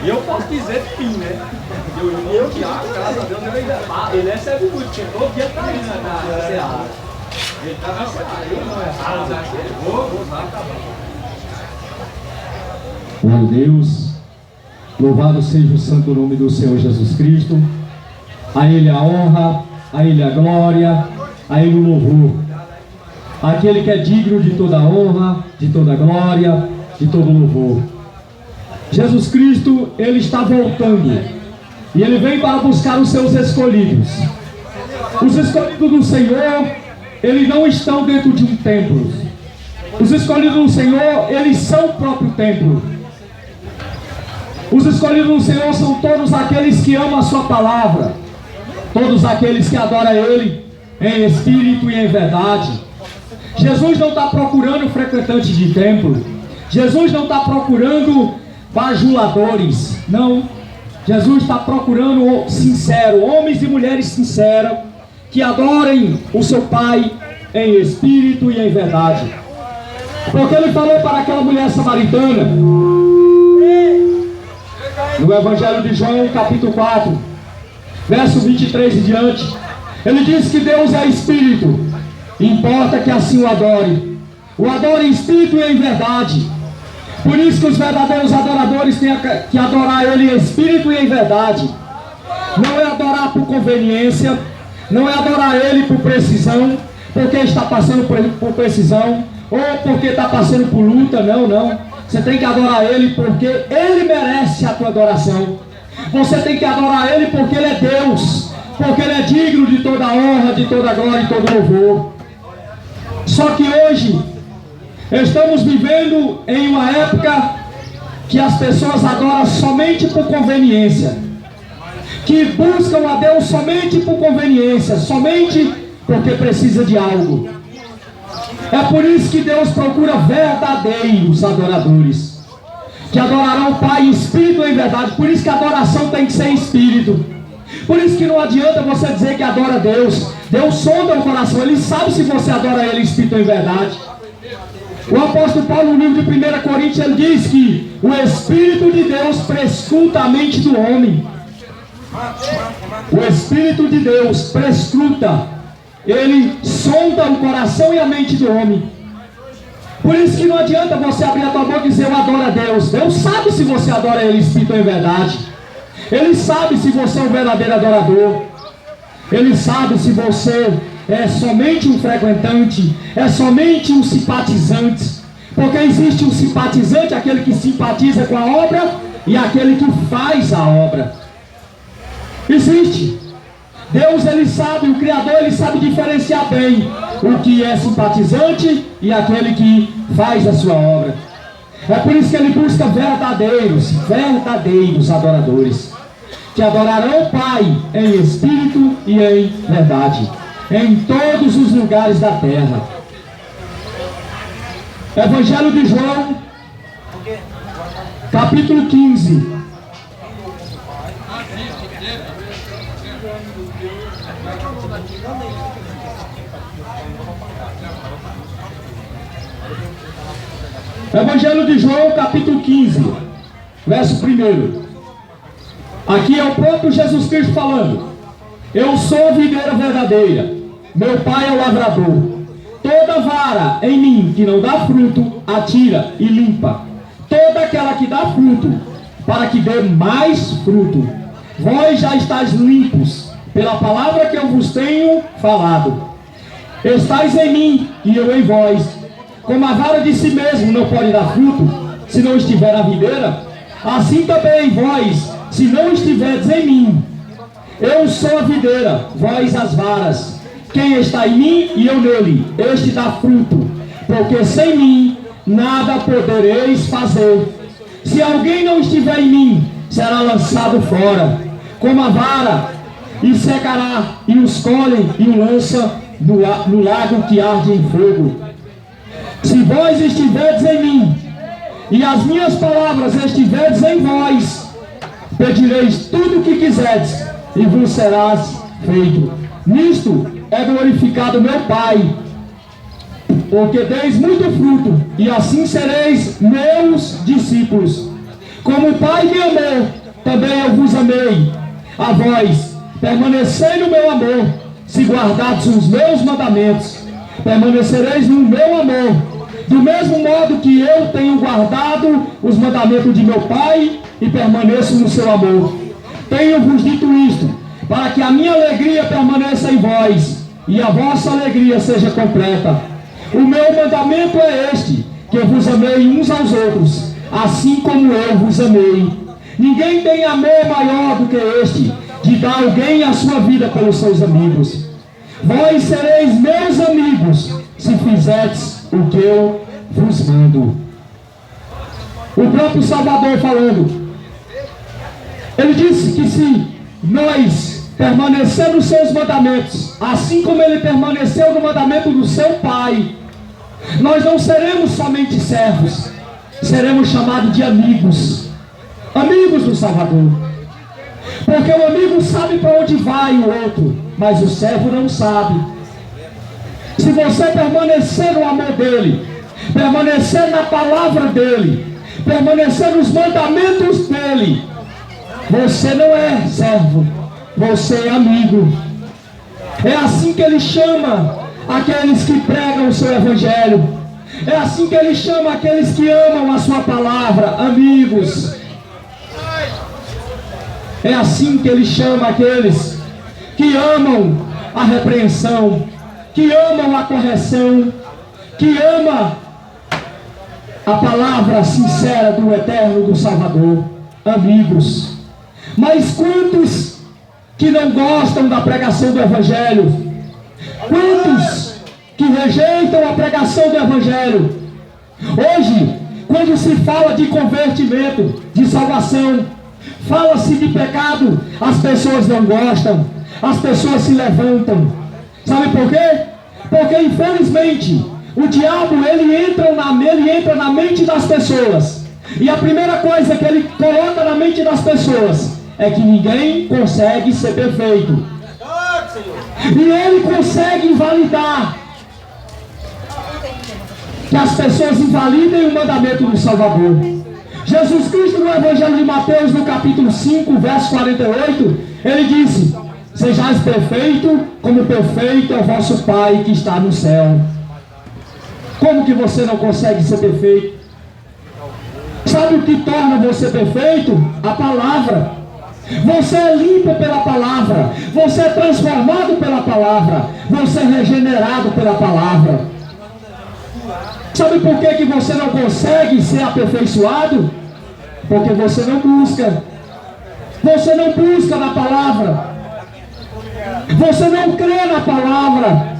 E eu posso dizer de mim, né? Eu Thiago, graças a Deus, ele recebe muito, porque todo dia tá aí na Seara. Ele tá na Seara, eu não é raro, vou usar, tá bom. Glória a Deus, louvado seja o santo nome do Senhor Jesus Cristo. A Ele a honra, a Ele a glória, a Ele o louvor. Aquele que é digno de toda honra, de toda glória, de todo louvor. Jesus Cristo, Ele está voltando. E Ele vem para buscar os seus escolhidos. Os escolhidos do Senhor, eles não estão dentro de um templo. Os escolhidos do Senhor, eles são o próprio templo. Os escolhidos do Senhor são todos aqueles que amam a sua palavra. Todos aqueles que adoram Ele em espírito e em verdade. Jesus não está procurando frequentantes de templo. Jesus não está procurando bajuladores. Não. Jesus está procurando sincero, homens e mulheres sinceros, que adorem o seu Pai em espírito e em verdade. Porque Ele falou para aquela mulher samaritana, no Evangelho de João, capítulo 4, verso 23 e diante, Ele diz que Deus é espírito, importa que assim o adore em espírito e em verdade. Por isso que os verdadeiros adoradores têm que adorar Ele em espírito e em verdade. Não é adorar por conveniência, não é adorar Ele por precisão, porque está passando por precisão, ou porque está passando por luta. Não. Você tem que adorar Ele porque Ele merece a tua adoração. Você tem que adorar Ele porque Ele é Deus, porque Ele é digno de toda honra, de toda glória e todo louvor. Só que hoje estamos vivendo em uma época que as pessoas adoram somente por conveniência, que buscam a Deus somente por conveniência, somente porque precisa de algo. É por isso que Deus procura verdadeiros adoradores, que adorarão o Pai em espírito e em verdade. Por isso que a adoração tem que ser em espírito. Por isso que não adianta você dizer que adora a Deus. Deus sonda o coração, Ele sabe se você adora Ele em espírito e em verdade. O apóstolo Paulo, no livro de 1 Coríntios, ele diz que o Espírito de Deus prescruta a mente do homem. O Espírito de Deus prescruta, Ele sonda o coração e a mente do homem. Por isso que não adianta você abrir a tua boca e dizer eu adoro a Deus. Deus sabe se você adora Ele em espírito e em verdade. Ele sabe se você é um verdadeiro adorador. Ele sabe se você é somente um frequentante, é somente um simpatizante. Porque existe um simpatizante, aquele que simpatiza com a obra, e aquele que faz a obra. Existe. Deus, Ele sabe, o Criador, Ele sabe diferenciar bem o que é simpatizante e aquele que faz a sua obra. É por isso que Ele busca verdadeiros adoradores, que adorarão o Pai em espírito e em verdade, em todos os lugares da terra. Evangelho de João, capítulo 15. Evangelho de João, capítulo 15, verso 1. Aqui é o próprio Jesus Cristo falando. Eu sou a videira verdadeira, meu Pai é o lavrador. Toda vara em mim que não dá fruto, atira e limpa. Toda aquela que dá fruto, para que dê mais fruto. Vós já estáis limpos, pela palavra que eu vos tenho falado. Estais em mim e eu em vós. Como a vara de si mesmo não pode dar fruto, se não estiver na videira, assim também vós, se não estiverdes em mim. Eu sou a videira, vós as varas. Quem está em mim e eu nele, este dá fruto, porque sem mim nada podereis fazer. Se alguém não estiver em mim, será lançado fora, como a vara, e secará, e os colhem e o lançam no lago que arde em fogo. Se vós estiverdes em mim, e as minhas palavras estiverdes em vós, pedireis tudo o que quiserdes, e vos serás feito. Nisto é glorificado meu Pai, porque deis muito fruto, e assim sereis meus discípulos. Como o Pai me amou, também eu vos amei. A vós, permanecei no meu amor, se guardardes os meus mandamentos. Permanecereis no meu amor, do mesmo modo que eu tenho guardado os mandamentos de meu Pai e permaneço no seu amor. Tenho-vos dito isto, para que a minha alegria permaneça em vós e a vossa alegria seja completa. O meu mandamento é este, que eu vos amei uns aos outros, assim como eu vos amei. Ninguém tem amor maior do que este, de dar alguém a sua vida pelos seus amigos. Vós sereis meus amigos, se fizerdes o que eu vos mando. O próprio Salvador falando, ele disse que se nós permanecer nos seus mandamentos, assim como ele permaneceu no mandamento do seu Pai, nós não seremos somente servos, seremos chamados de amigos, amigos do Salvador. Porque o amigo sabe para onde vai o outro, mas o servo não sabe. Se você permanecer no amor dele, permanecer na palavra dele, permanecer nos mandamentos dele, você não é servo, você é amigo. É assim que ele chama aqueles que pregam o seu evangelho. É assim que ele chama aqueles que amam a sua palavra, amigos. É assim que ele chama aqueles que amam a repreensão, que amam a correção, que amam a palavra sincera do Eterno, do Salvador, amigos. Mas quantos que não gostam da pregação do Evangelho? Quantos que rejeitam a pregação do Evangelho? Hoje, quando se fala de convertimento, de salvação, fala-se de pecado, as pessoas não gostam, as pessoas se levantam. Sabe por quê? Porque infelizmente o diabo ele entra na mente das pessoas, e a primeira coisa que ele coloca na mente das pessoas é que ninguém consegue ser perfeito, e ele consegue invalidar, que as pessoas invalidem o mandamento do Salvador. Jesus Cristo, no Evangelho de Mateus, no capítulo 5, verso 48, ele disse: sejais perfeito, como perfeito é o vosso Pai que está no céu. Como que você não consegue ser perfeito? Sabe o que torna você perfeito? A palavra. Você é limpo pela palavra, você é transformado pela palavra, você é regenerado pela palavra. Sabe por que você não consegue ser aperfeiçoado? Porque você não busca. Você não busca na palavra. Você não crê na palavra.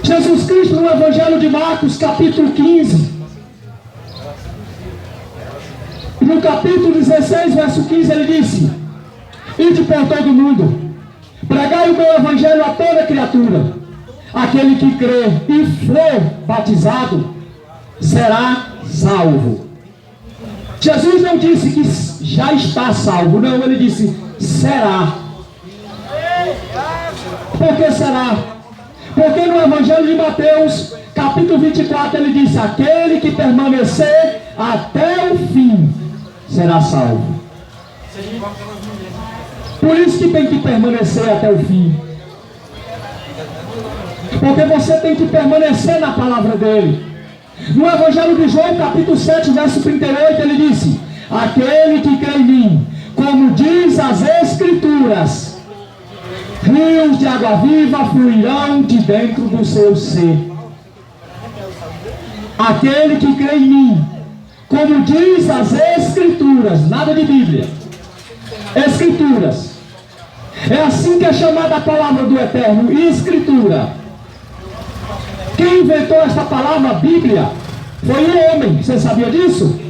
Jesus Cristo, no Evangelho de Marcos, capítulo 15, no capítulo 16, verso 15, ele disse: ide por todo mundo, pregai o meu Evangelho a toda criatura. Aquele que crê e for batizado será salvo. Jesus não disse que já está salvo, não, ele disse será. Por que será? Porque no Evangelho de Mateus, capítulo 24, ele disse: aquele que permanecer até o fim será salvo. Por isso que tem que permanecer até o fim. Porque você tem que permanecer na palavra dele. No Evangelho de João, capítulo 7, verso 38, ele disse: aquele que crê em mim, como diz as Escrituras, rios de água viva fluirão de dentro do seu ser. Aquele que crê em mim, como diz as Escrituras, nada de Bíblia, Escrituras. É assim que é chamada a palavra do Eterno, Escritura. Quem inventou esta palavra, Bíblia, foi um homem. Você sabia disso?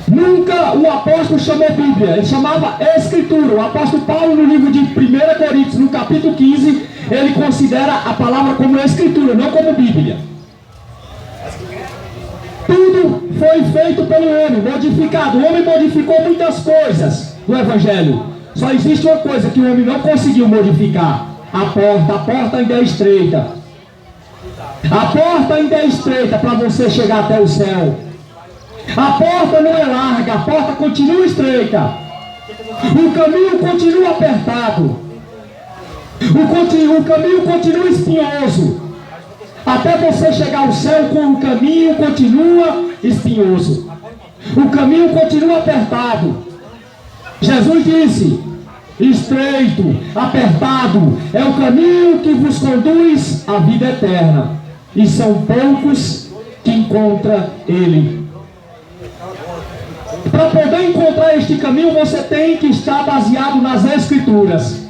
Nunca o apóstolo chamou Bíblia, ele chamava Escritura. O apóstolo Paulo, no livro de 1 Coríntios, no capítulo 15, ele considera a palavra como Escritura, não como Bíblia. Tudo foi feito pelo homem, modificado. O homem modificou muitas coisas no Evangelho. Só existe uma coisa que o homem não conseguiu modificar: a porta ainda é estreita. A porta ainda é estreita para você chegar até o céu. A porta não é larga, a porta continua estreita. O caminho continua apertado. O caminho continua espinhoso. Até você chegar ao céu, o caminho continua espinhoso. O caminho continua apertado. Jesus disse: estreito, apertado é o caminho que vos conduz à vida eterna, e são poucos que encontram ele. Para poder encontrar este caminho, você tem que estar baseado nas Escrituras,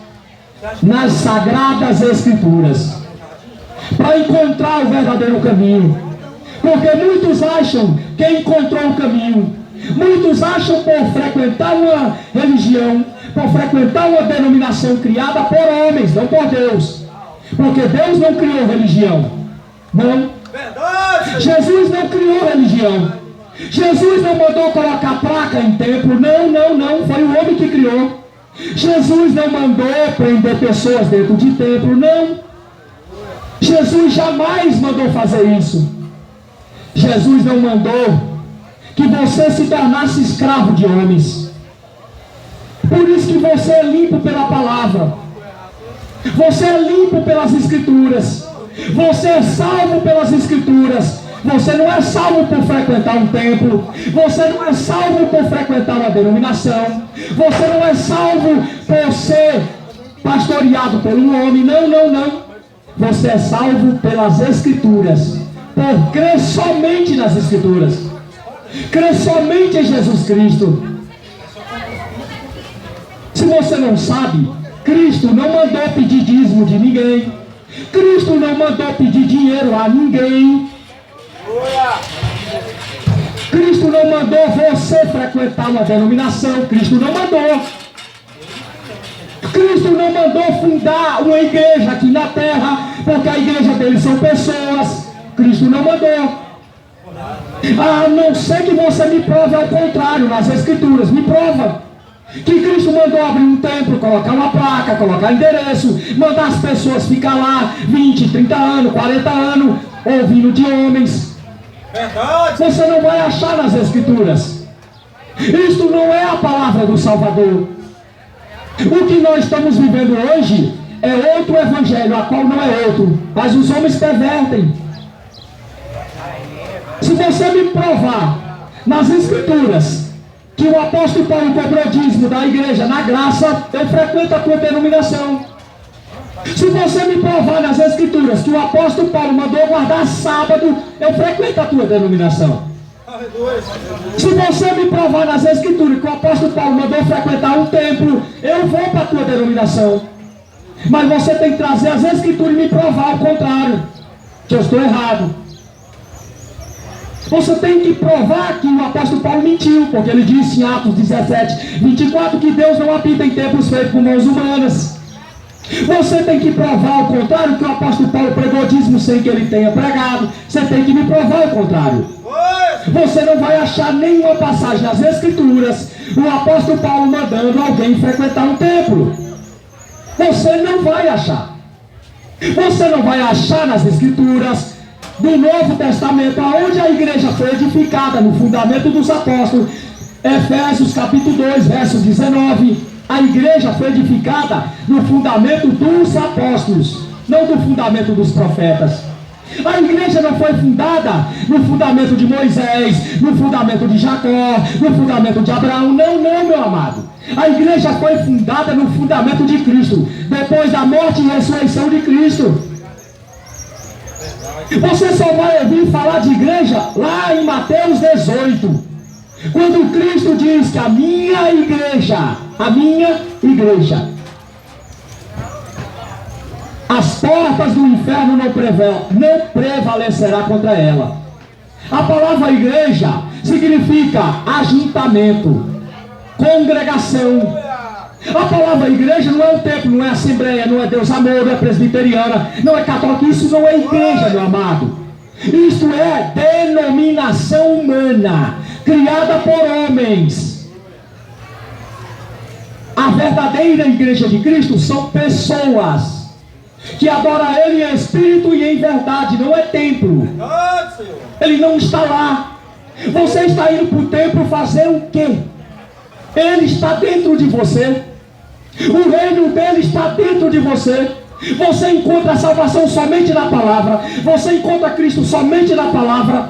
nas Sagradas Escrituras, para encontrar o verdadeiro caminho. Porque muitos acham que encontrou o caminho. Muitos acham, por frequentar uma religião, por frequentar uma denominação criada por homens, não por Deus. Porque Deus não criou religião. Não. Jesus não criou religião. Jesus não mandou colocar placa em templo. Não. Foi o homem que criou. Jesus não mandou prender pessoas dentro de templo. Não. Jesus jamais mandou fazer isso. Jesus não mandou que você se tornasse escravo de homens. Por isso que você é limpo pela palavra. Você é limpo pelas Escrituras. Você é salvo pelas Escrituras. Você não é salvo por frequentar um templo. Você não é salvo por frequentar uma denominação. Você não é salvo por ser pastoreado por um homem. Não. Você é salvo pelas Escrituras. Por crer somente nas Escrituras. Crer somente em Jesus Cristo. Se você não sabe, Cristo não mandou pedir dízimo de ninguém. Cristo não mandou pedir dinheiro a ninguém. Cristo não mandou você frequentar uma denominação. Cristo não mandou. Cristo não mandou fundar uma igreja aqui na terra, porque a igreja dele são pessoas. Cristo não mandou. A não ser que você me prove ao contrário nas Escrituras. Me prova que Cristo mandou abrir um templo, colocar uma placa, colocar endereço, mandar as pessoas ficar lá 20, 30 anos, 40 anos, ouvindo de homens. Você não vai achar nas Escrituras. Isto não é a palavra do Salvador. O que nós estamos vivendo hoje é outro evangelho, a qual não é outro, mas os homens pervertem. Se você me provar nas Escrituras que o apóstolo Paulo cobrou dízimo da igreja na graça, eu frequento a tua denominação. Se você me provar nas Escrituras que o apóstolo Paulo mandou guardar sábado, eu frequento a tua denominação. Se você me provar nas Escrituras que o apóstolo Paulo mandou frequentar um templo, eu vou para a tua denominação. Mas você tem que trazer as Escrituras e me provar o contrário, que eu estou errado. Você tem que provar que o apóstolo Paulo mentiu, porque ele disse em Atos 17, 24, que Deus não habita em templos feitos por mãos humanas. Você tem que provar o contrário, que o apóstolo Paulo pregou dízimo sem que ele tenha pregado. Você tem que me provar o contrário. Você não vai achar nenhuma passagem nas Escrituras o apóstolo Paulo mandando alguém frequentar um templo. Você não vai achar. Você não vai achar nas Escrituras do Novo Testamento, aonde a igreja foi edificada no fundamento dos apóstolos. Efésios capítulo 2, verso 19. A igreja foi edificada no fundamento dos apóstolos, não do fundamento dos profetas. A igreja não foi fundada no fundamento de Moisés, no fundamento de Jacó, no fundamento de Abraão. Não, meu amado. A igreja foi fundada no fundamento de Cristo, depois da morte e ressurreição de Cristo. Você só vai ouvir falar de igreja lá em Mateus 18, quando Cristo diz que a minha igreja, as portas do inferno não prevalecerá contra ela. A palavra igreja significa ajuntamento, congregação. A palavra igreja não é um templo, não é assembleia, não é Deus Amor, não é presbiteriana, não é católica. Isso não é igreja, meu amado. Isto é denominação humana, criada por homens. A verdadeira igreja de Cristo são pessoas que adoram a Ele em espírito e em verdade, não é templo. Ele não está lá. Você está indo para o templo fazer o quê? Ele está dentro de você. O reino dele está dentro de você. Você encontra a salvação somente na palavra. Você encontra Cristo somente na palavra.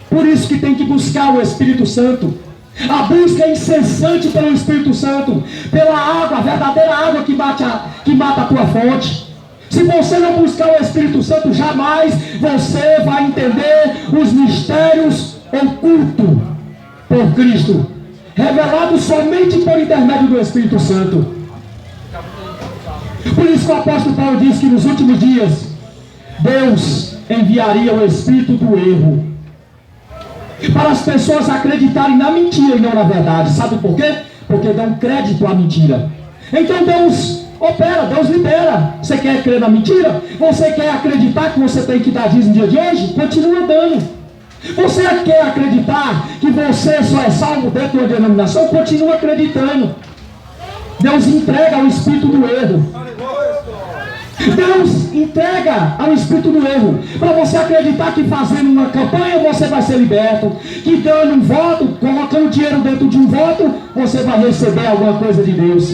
Por isso que tem que buscar o Espírito Santo. A busca é incessante pelo Espírito Santo, pela água, a verdadeira água que mata a tua fonte. Se você não buscar o Espírito Santo, jamais você vai entender os mistérios ocultos por Cristo, revelados somente por intermédio do Espírito Santo. Por isso que o apóstolo Paulo diz que nos últimos dias Deus enviaria o espírito do erro para as pessoas acreditarem na mentira e não na verdade. Sabe por quê? Porque dão crédito à mentira. Então Deus opera, Deus libera. Você quer crer na mentira? Você quer acreditar que você tem que dar dízimo no dia de hoje? Continua dando. Você quer acreditar que você só é salvo dentro de uma denominação? Continua acreditando. Deus entrega ao espírito do erro. Deus entrega ao espírito do erro para você acreditar que fazendo uma campanha você vai ser liberto, que dando um voto, colocando dinheiro dentro de um voto, você vai receber alguma coisa de Deus.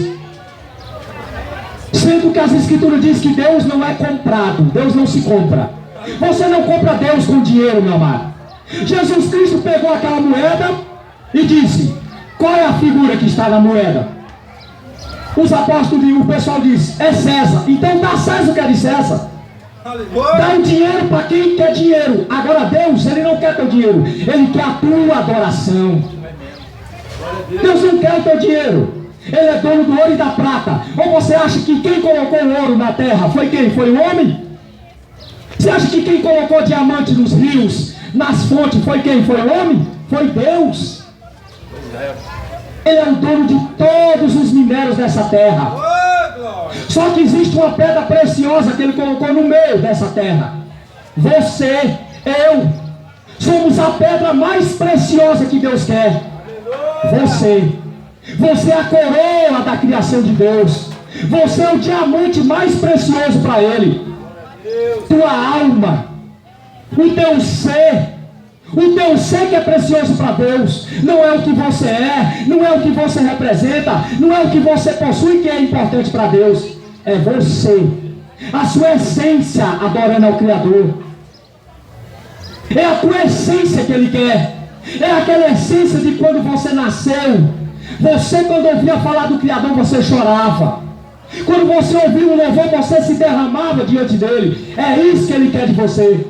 Sendo que as escrituras dizem que Deus não é comprado, Deus não se compra. Você não compra Deus com dinheiro, meu amado. Jesus Cristo pegou aquela moeda e disse: qual é a figura que está na moeda? Os apóstolos e o pessoal diz: é César. Então dá César o que é de César. Dá o dinheiro para quem quer dinheiro. Agora Deus, Ele não quer teu dinheiro, Ele quer a tua adoração. Deus não quer o teu dinheiro. Ele é dono do ouro e da prata. Ou você acha que quem colocou o ouro na terra foi quem? Foi o homem? Você acha que quem colocou diamante nos rios, nas fontes, foi quem? Foi o homem? Foi Deus. Ele é o dono de todos os minérios dessa terra. Só que existe uma pedra preciosa que Ele colocou no meio dessa terra. Você, eu, somos a pedra mais preciosa que Deus quer. Você é a coroa da criação de Deus. Você é o diamante mais precioso para Ele. Tua alma, o teu ser. O teu ser que é precioso para Deus. Não é o que você é, não é o que você representa, não é o que você possui que é importante para Deus. É você, a sua essência adorando ao Criador. É a tua essência que Ele quer. É aquela essência de quando você nasceu. Você, quando ouvia falar do Criador, você chorava. Quando você ouvia o louvor, você se derramava diante dele. É isso que Ele quer de você.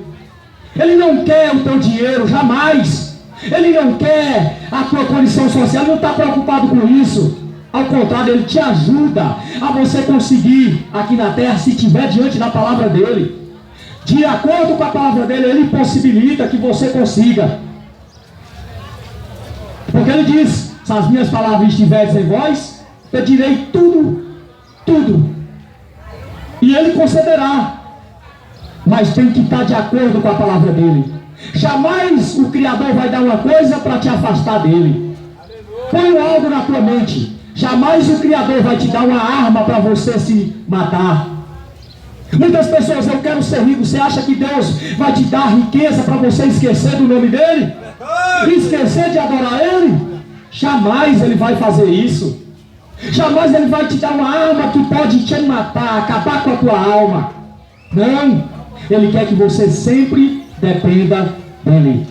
Ele não quer o teu dinheiro, jamais. Ele não quer a tua condição social, ele não está preocupado com isso. Ao contrário, Ele te ajuda a você conseguir aqui na terra, se estiver diante da palavra dEle. De acordo com a palavra dEle, Ele possibilita que você consiga. Porque Ele diz: se as minhas palavras estiverem em vós, pedirei tudo, tudo, e Ele concederá. Mas tem que estar de acordo com a palavra dEle. Jamais o Criador vai dar uma coisa para te afastar dEle. Põe algo na tua mente. Jamais o Criador vai te dar uma arma para você se matar. Muitas pessoas: eu quero ser rico. Você acha que Deus vai te dar riqueza para você esquecer do nome dEle? Esquecer de adorar Ele? Jamais Ele vai fazer isso. Jamais Ele vai te dar uma arma que pode te matar, acabar com a tua alma. Não. Ele quer que você sempre dependa dEle.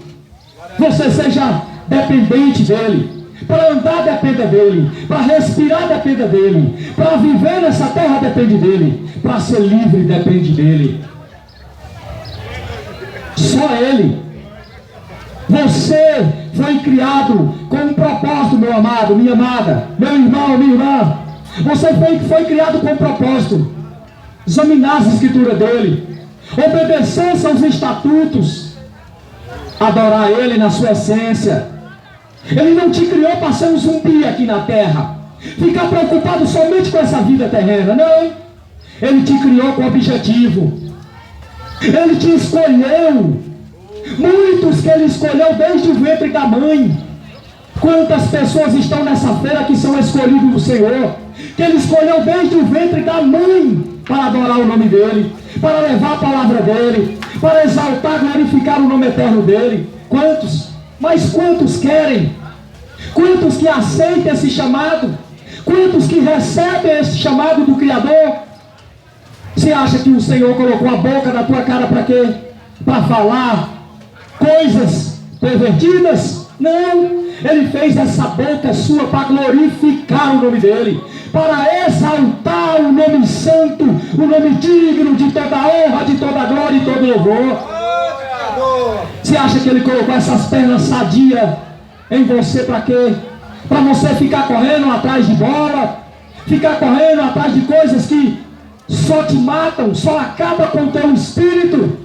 Você seja dependente dEle. Para andar dependa dEle. Para respirar dependa dEle. Para viver nessa terra depende dEle. Para ser livre depende dEle. Só Ele. Você foi criado com um propósito, meu amado, minha amada, meu irmão, minha irmã. Você foi criado com um propósito. Examinar as escrituras dEle. Obedecer aos estatutos, adorar Ele na sua essência. Ele não te criou para ser um zumbi aqui na terra, ficar preocupado somente com essa vida terrena. Não, Ele te criou com objetivo. Ele te escolheu. Muitos que Ele escolheu desde o ventre da mãe. Quantas pessoas estão nessa feira que são escolhidos do Senhor, que Ele escolheu desde o ventre da mãe para adorar o nome dEle, para levar a palavra dEle, para exaltar, glorificar o nome eterno dEle. Quantos? Mas quantos querem? Quantos que aceitam esse chamado? Quantos que recebem esse chamado do Criador? Você acha que o Senhor colocou a boca na tua cara para quê? Para falar coisas pervertidas? Não. Ele fez essa boca sua para glorificar o nome dele, para exaltar o nome santo, o nome digno de toda honra, de toda glória e todo louvor. Você acha que ele colocou essas pernas sadias em você para quê? Para você ficar correndo atrás de bola, ficar correndo atrás de coisas que só te matam, só acabam com o teu espírito,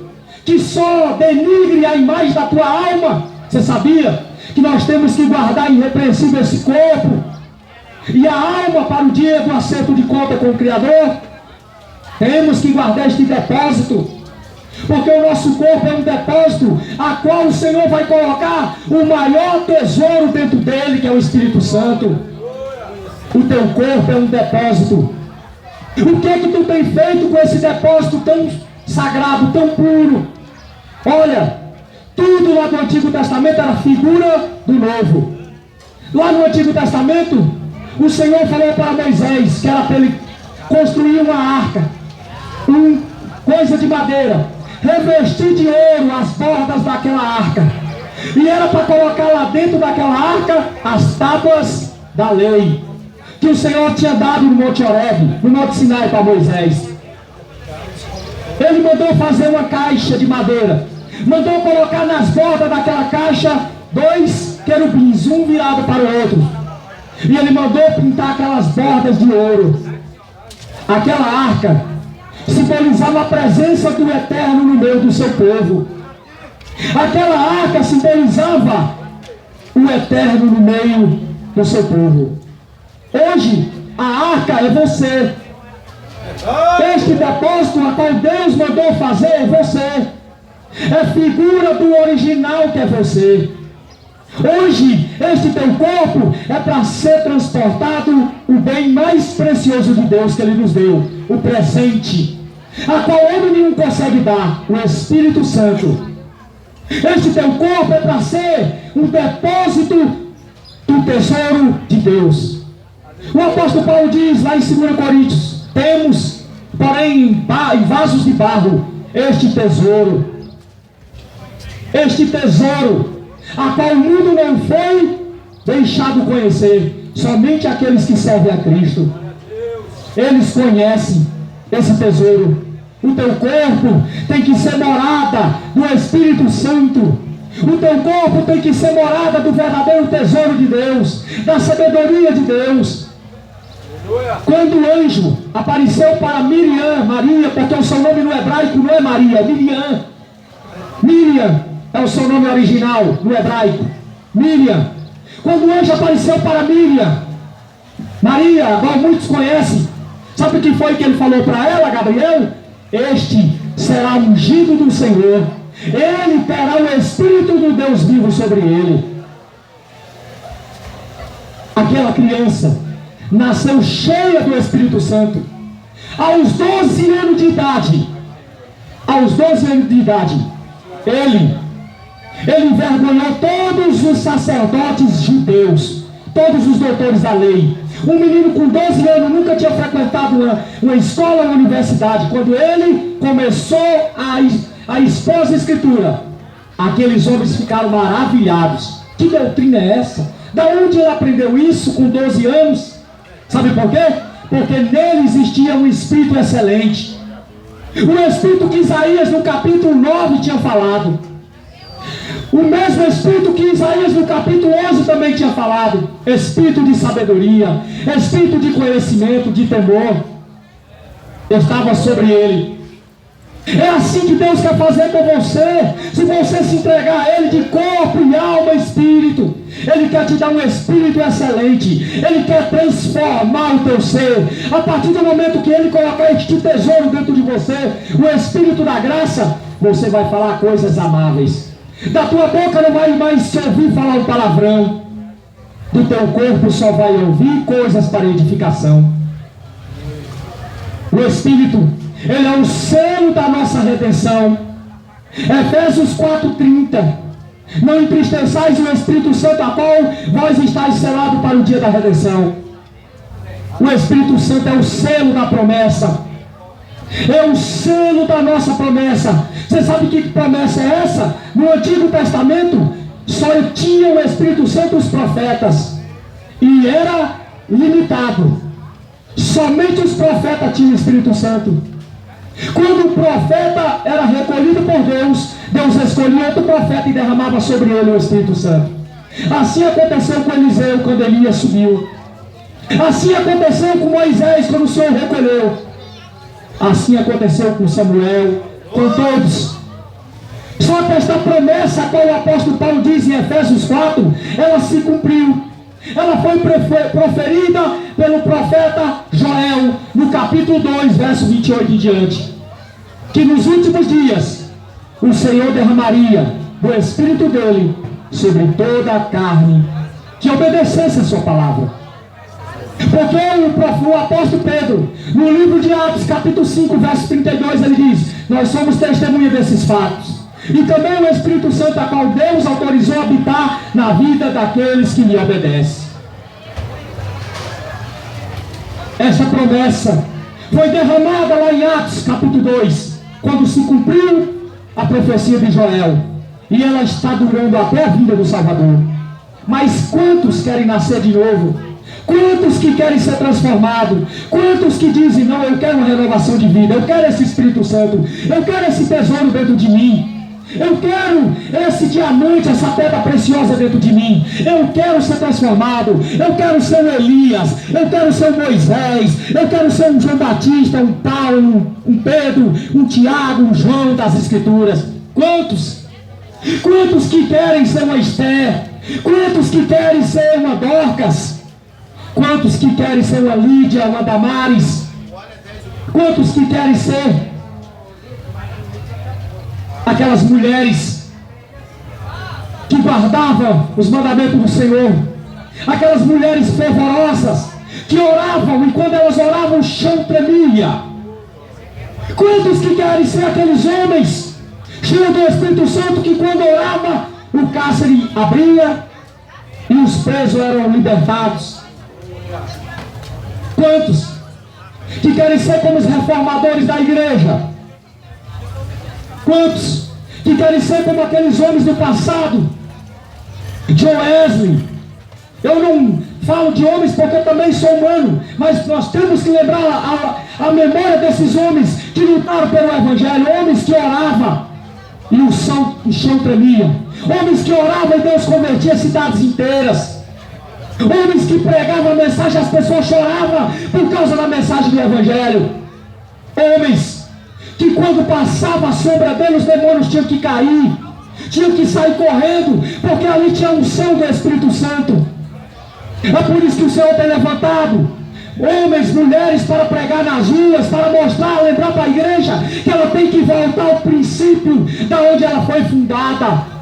que só denigre a imagem da tua alma? Você sabia que nós temos que guardar irrepreensível esse corpo e a alma para o dia do acerto de conta com o Criador? Temos que guardar este depósito, porque o nosso corpo é um depósito a qual o Senhor vai colocar o maior tesouro dentro dele, que é o Espírito Santo. O teu corpo é um depósito. O que é que tu tem feito com esse depósito tão sagrado, tão puro? Olha, tudo lá do Antigo Testamento era figura do Novo. Lá no Antigo Testamento, o Senhor falou para Moisés que era para ele construir uma arca, coisa de madeira, revestir de ouro as bordas daquela arca, e era para colocar lá dentro daquela arca as tábuas da lei que o Senhor tinha dado no Monte Horebe, no Monte Sinai, para Moisés. Ele mandou fazer uma caixa de madeira, mandou colocar nas bordas daquela caixa 2 querubins, um virado para o outro, e ele mandou pintar aquelas bordas de ouro. Aquela arca simbolizava a presença do Eterno no meio do seu povo. Aquela arca simbolizava o Eterno no meio do seu povo. Hoje, a arca é você. Este depósito a qual Deus mandou fazer é você. É figura do original que é você. Hoje, este teu corpo é para ser transportado o bem mais precioso de Deus que Ele nos deu, o presente, a qual homem nenhum consegue dar, o Espírito Santo. Este teu corpo é para ser um depósito do tesouro de Deus. O apóstolo Paulo diz lá em 2 Coríntios: temos, porém, em vasos de barro, este tesouro, a qual o mundo não foi deixado conhecer, somente aqueles que servem a Cristo. Eles conhecem esse tesouro. O teu corpo tem que ser morada do Espírito Santo. O teu corpo tem que ser morada do verdadeiro tesouro de Deus, da sabedoria de Deus. Quando o anjo apareceu para Maria, porque o seu nome no hebraico não é Maria, é Miriam é o seu nome original no hebraico, Miriam. Quando o anjo apareceu para Maria, agora muitos conhecem, sabe o que foi que ele falou para ela, Gabriel? Este será ungido do Senhor, ele terá o Espírito do Deus vivo sobre ele. Aquela criança nasceu cheia do Espírito Santo. Aos 12 anos de idade, ele envergonhou todos os sacerdotes judeus, todos os doutores da lei. Um menino com 12 anos nunca tinha frequentado uma escola ou uma universidade. Quando ele começou a expor as Escrituras, aqueles homens ficaram maravilhados. Que doutrina é essa? Da onde ele aprendeu isso com 12 anos? Sabe por quê? Porque nele existia um espírito excelente, o espírito que Isaías no capítulo 9 tinha falado, o mesmo espírito que Isaías no capítulo 11 também tinha falado. Espírito de sabedoria, espírito de conhecimento, de temor, estava sobre ele. É assim que Deus quer fazer com você. Se você se entregar a Ele de corpo e alma e espírito, Ele quer te dar um espírito excelente. Ele quer transformar o teu ser. A partir do momento que Ele colocar este tesouro dentro de você, o Espírito da graça, você vai falar coisas amáveis. Da tua boca não vai mais se ouvir falar um palavrão. Do teu corpo só vai ouvir coisas para edificação. O Espírito, ele é o selo da nossa redenção. Efésios 4:30 Não entristeçais o Espírito Santo, a qual vós estáis selados para o dia da redenção. O Espírito Santo é o selo da promessa. É o selo da nossa promessa. Você sabe que promessa é essa? No Antigo Testamento só tinha o Espírito Santo os profetas, e era limitado. Somente os profetas tinham o Espírito Santo. Quando o profeta era recolhido por Deus, Deus escolhia outro profeta e derramava sobre ele o Espírito Santo. Assim aconteceu com Eliseu quando Elias subiu. Assim aconteceu com Moisés quando o Senhor recolheu. Assim aconteceu com Samuel, com todos. Só que esta promessa, a qual o apóstolo Paulo diz em Efésios 4, ela se cumpriu. Ela foi proferida pelo profeta Joel, no capítulo 2, verso 28 em diante. Que nos últimos dias, o Senhor derramaria do Espírito dele sobre toda a carne, que obedecesse a sua palavra. Porque o apóstolo Pedro, no livro de Atos, capítulo 5, verso 32, ele diz: nós somos testemunha desses fatos. E também o Espírito Santo, a qual Deus autorizou a habitar na vida daqueles que lhe obedecem. Essa promessa foi derramada lá em Atos, capítulo 2, quando se cumpriu a profecia de Joel. E ela está durando até a vinda do Salvador. Mas quantos querem nascer de novo? Quantos que querem ser transformados? Quantos que dizem: não, eu quero uma renovação de vida, eu quero esse Espírito Santo, eu quero esse tesouro dentro de mim, eu quero esse diamante, essa pedra preciosa dentro de mim, eu quero ser transformado, eu quero ser um Elias, eu quero ser um Moisés, eu quero ser um João Batista, um Paulo, um Pedro, um Tiago, um João das Escrituras. Quantos? Quantos que querem ser uma Esther? Quantos que querem ser uma Dorcas? Quantos que querem ser uma Lídia, uma Damares? Quantos que querem ser aquelas mulheres que guardavam os mandamentos do Senhor? Aquelas mulheres fervorosas que oravam, e quando elas oravam o chão tremia. Quantos que querem ser aqueles homens cheios do Espírito Santo que quando orava o cárcere abria e os presos eram libertados? Quantos que querem ser como os reformadores da igreja? Quantos que querem ser como aqueles homens do passado? John Wesley. Eu não falo de homens porque eu também sou humano, mas nós temos que lembrar a memória desses homens que lutaram pelo Evangelho, homens que oravam e o chão tremia, homens que oravam e Deus convertia cidades inteiras, homens que pregavam a mensagem, as pessoas choravam por causa da mensagem do Evangelho, homens que quando passava a sombra dele os demônios tinham que cair, tinham que sair correndo, porque ali tinha a unção do Espírito Santo. É por isso que o Senhor tem levantado homens, mulheres para pregar nas ruas, para mostrar, lembrar para a igreja que ela tem que voltar ao princípio da onde ela foi fundada.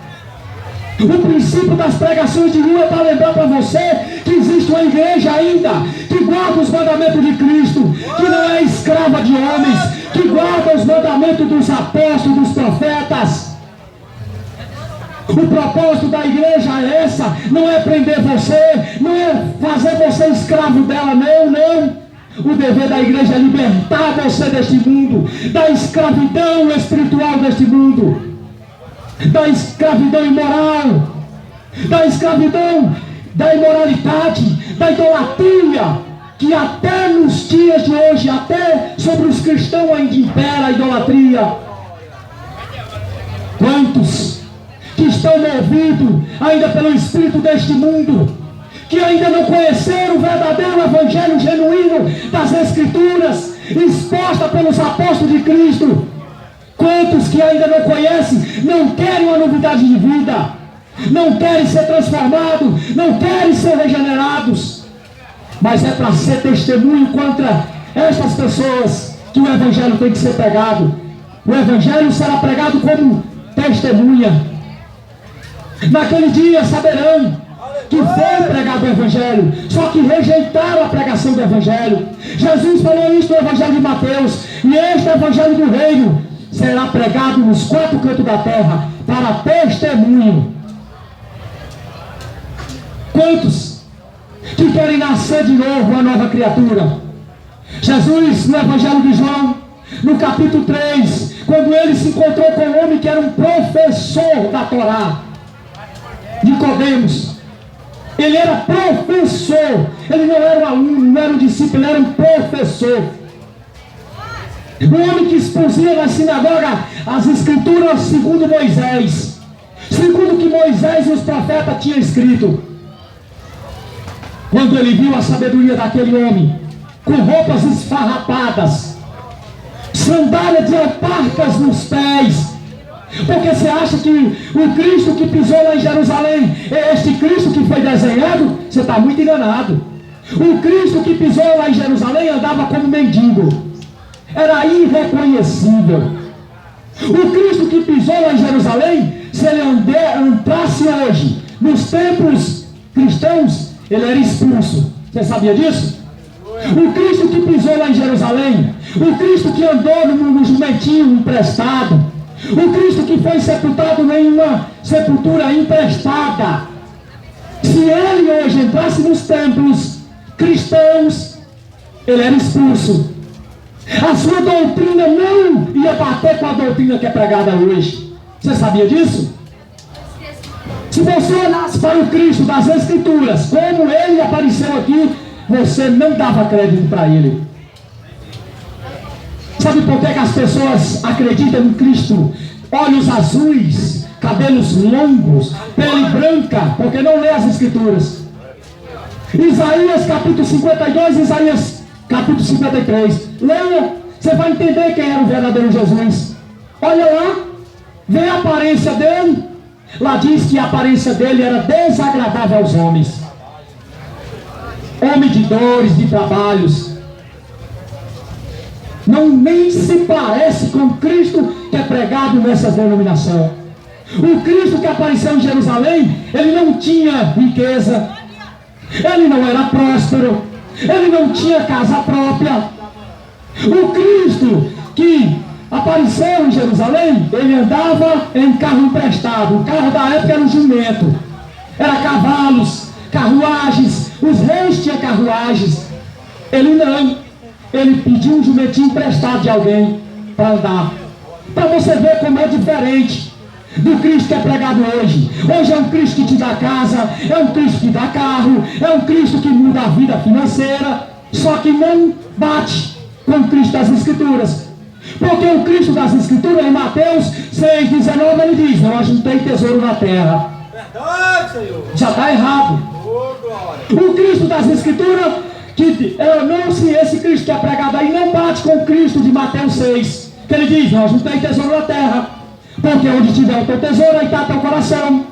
O princípio das pregações de rua é para lembrar para você que existe uma igreja ainda que guarda os mandamentos de Cristo, que não é escrava de homens, que guarda os mandamentos dos apóstolos, dos profetas. O propósito da igreja é essa, não é prender você, não é fazer você escravo dela, não. O dever da igreja é libertar você deste mundo, da escravidão espiritual deste mundo, da escravidão imoral, da escravidão da imoralidade, da idolatria, que até nos dias de hoje, até sobre os cristãos ainda impera a idolatria. Quantos que estão movidos ainda pelo espírito deste mundo, que ainda não conheceram o verdadeiro evangelho genuíno das Escrituras, exposta pelos apóstolos de Cristo? Quantos que ainda não conhecem, não querem uma novidade de vida, não querem ser transformados, não querem ser regenerados, mas é para ser testemunho contra estas pessoas que o evangelho tem que ser pregado. O evangelho será pregado como testemunha. Naquele dia saberão que foi pregado o Evangelho, só que rejeitaram a pregação do Evangelho. Jesus falou isso no Evangelho de Mateus: e este Evangelho do Reino será pregado nos quatro cantos da terra para testemunho Quantos que querem nascer de novo, uma nova criatura? Jesus, no Evangelho de João, no capítulo 3, quando ele se encontrou com um homem que era um professor da Torá, Nicodemos. Ele era professor, ele não era um aluno, não era um discípulo, ele era um professor. Um homem que expusia na sinagoga as escrituras segundo Moisés, segundo o que Moisés e os profetas tinham escrito. Quando ele viu a sabedoria daquele homem, com roupas esfarrapadas, sandálias de alparcas nos pés, porque você acha que o Cristo que pisou lá em Jerusalém é este Cristo que foi desenhado? Você está muito enganado. O Cristo que pisou lá em Jerusalém andava como mendigo, era irreconhecível. O Cristo que pisou lá em Jerusalém, se ele entrasse hoje nos templos cristãos, ele era expulso. Você sabia disso? O Cristo que pisou lá em Jerusalém, o Cristo que andou no jumentinho emprestado, o Cristo que foi sepultado em uma sepultura emprestada, se ele hoje entrasse nos templos cristãos, ele era expulso. A sua doutrina não ia bater com a doutrina que é pregada hoje. Você sabia disso? Se você olhasse para o Cristo das Escrituras, como ele apareceu aqui, você não dava crédito para ele. Sabe por que as pessoas acreditam no Cristo? Olhos azuis, cabelos longos, pele branca, porque não lê as Escrituras. Isaías capítulo 52, Isaías capítulo 53. Leia, você vai entender quem era o verdadeiro Jesus. Olha lá, vê a aparência dele. Lá diz que a aparência dele era desagradável aos homens. Homem de dores, de trabalhos. Não nem se parece com o Cristo que é pregado nessa denominação. O Cristo que apareceu em Jerusalém, ele não tinha riqueza, ele não era próspero, ele não tinha casa própria. O Cristo que apareceu em Jerusalém, ele andava em carro emprestado. O carro da época era um jumento, era cavalos, carruagens. Os reis tinham carruagens. Ele não. Ele pediu um jumentinho emprestado de alguém para andar. Para você ver como é diferente do Cristo que é pregado hoje. Hoje é um Cristo que te dá casa, é um Cristo que dá carro, é um Cristo que muda a vida financeira, só que não bate com o Cristo das Escrituras. Porque o Cristo das Escrituras, em Mateus 6,19, ele diz: não ajuntei tesouro na terra. Verdade, Senhor. Já está errado. O Cristo das Escrituras, que eu não sei, esse Cristo que é pregado aí não bate com o Cristo de Mateus 6, que ele diz: não ajuntei tesouro na terra, porque onde tiver o teu tesouro, aí está teu coração.